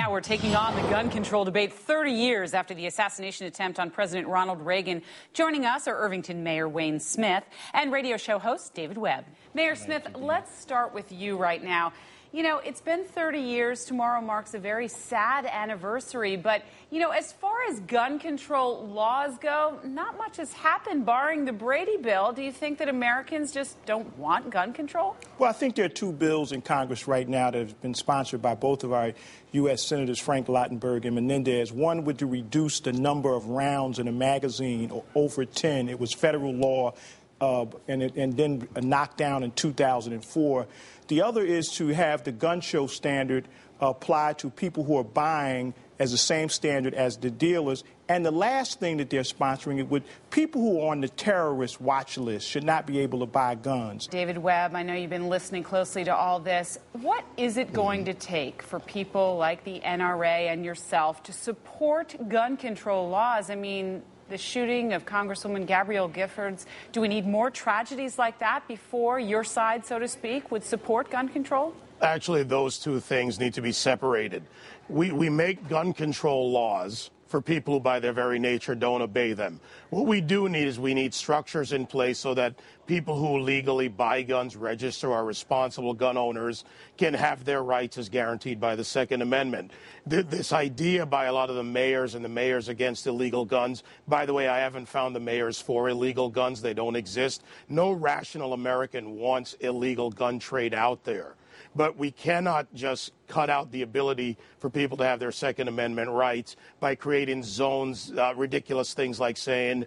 Now we're taking on the gun control debate 30 years after the assassination attempt on President Ronald Reagan. Joining us are Irvington Mayor Wayne Smith and radio show host David Webb. Mayor Smith, let's start with you right now. You know, it's been 30 years. Tomorrow marks a very sad anniversary. But, you know, as far as gun control laws go, not much has happened barring the Brady bill. Do you think that Americans just don't want gun control? Well, I think there are two bills in Congress right now that have been sponsored by both of our U.S. Senators, Frank Lautenberg and Menendez. One would to reduce the number of rounds in a magazine over 10. It was federal law. And then knocked down in 2004. The other is to have the gun show standard apply to people who are buying as the same standard as the dealers. And the last thing that they're sponsoring it with people who are on the terrorist watch list should not be able to buy guns. David Webb, I know you've been listening closely to all this. What is it going to take for people like the NRA and yourself to support gun control laws? I mean, the shooting of Congresswoman Gabrielle Giffords, do we need more tragedies like that before your side, so to speak, would support gun control? Actually, those two things need to be separated. We make gun control laws for people who, by their very nature, don't obey them. What we do need is we need structures in place so that people who legally buy guns, register, are responsible gun owners, can have their rights as guaranteed by the Second Amendment. This idea by a lot of the mayors and the mayors against illegal guns, by the way, I haven't found the mayors for illegal guns. They don't exist. No rational American wants illegal gun trade out there. But we cannot just cut out the ability for people to have their Second Amendment rights by creating zones, ridiculous things like saying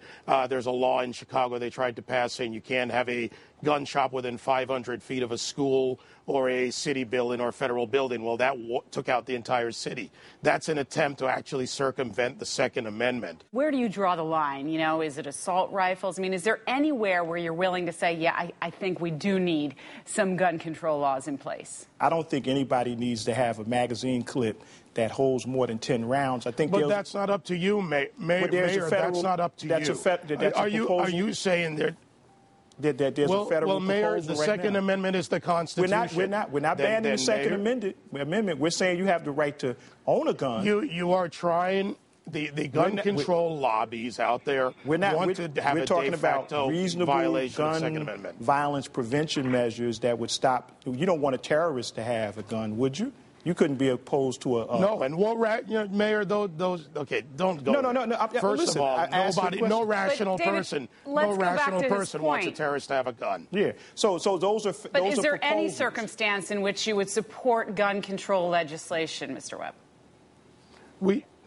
there's a law in Chicago they tried to pass saying you can't have a gun shop within 500 feet of a school or a city building or a federal building. Well, that took out the entire city. That's an attempt to actually circumvent the Second Amendment. Where do you draw the line? You know, is it assault rifles? I mean, is there anywhere where you're willing to say, yeah, I think we do need some gun control laws in place? I don't think anybody needs to have a magazine clip that holds more than 10 rounds. I think but that's not up to you, Mayor. That's not up to you. Are you saying that there's a federal proposal Mayor, the Second Amendment is the Constitution. We're not banning the Second Amendment. We're saying you have the right to own a gun. You are trying. The gun control lobbies out there want to have a de facto violation of the Second Amendment. Violence prevention measures that would stop. You don't want a terrorist to have a gun, would you? You couldn't be opposed to a... No, and what, Mayor, those... Okay, don't go No. First of all, no rational person wants a terrorist to have a gun. Yeah, so those are... But is there any circumstance in which you would support gun control legislation, Mr. Webb?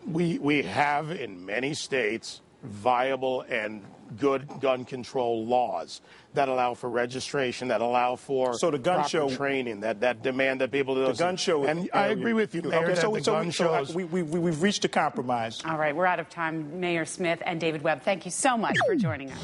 We have in many states viable and good gun control laws that allow for registration, that allow for the gun show training, that demand that people do. The gun show, and I agree with you, Mayor. Okay, we've reached a compromise. All right, we're out of time. Mayor Smith and David Webb, thank you so much for joining us.